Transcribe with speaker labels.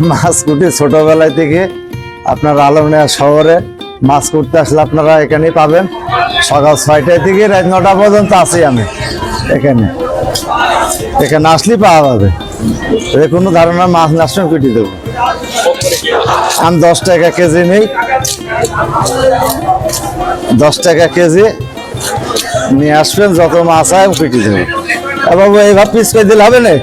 Speaker 1: মাছ কুটি ছোটবেলায় থেকে আপনার আলমনিয়া শহরে মাছ করতে আসলে আপনারা এখানেই পাবেন। সকাল 6টায় থেকে রাত 9টা পর্যন্ত আছি আমি এখানে। এখানে আসলেই পাওয়া যাবে, যে কোনো ধরনের মাছ নাচন কুটি দেবো। আমি 10 টাকা কেজি নেই, 10 টাকা কেজি নিয়ে আসবেন, যত মাছ হয় কুটি দেবো। বাবু এইভাবে পিস করে দিলে হবে না?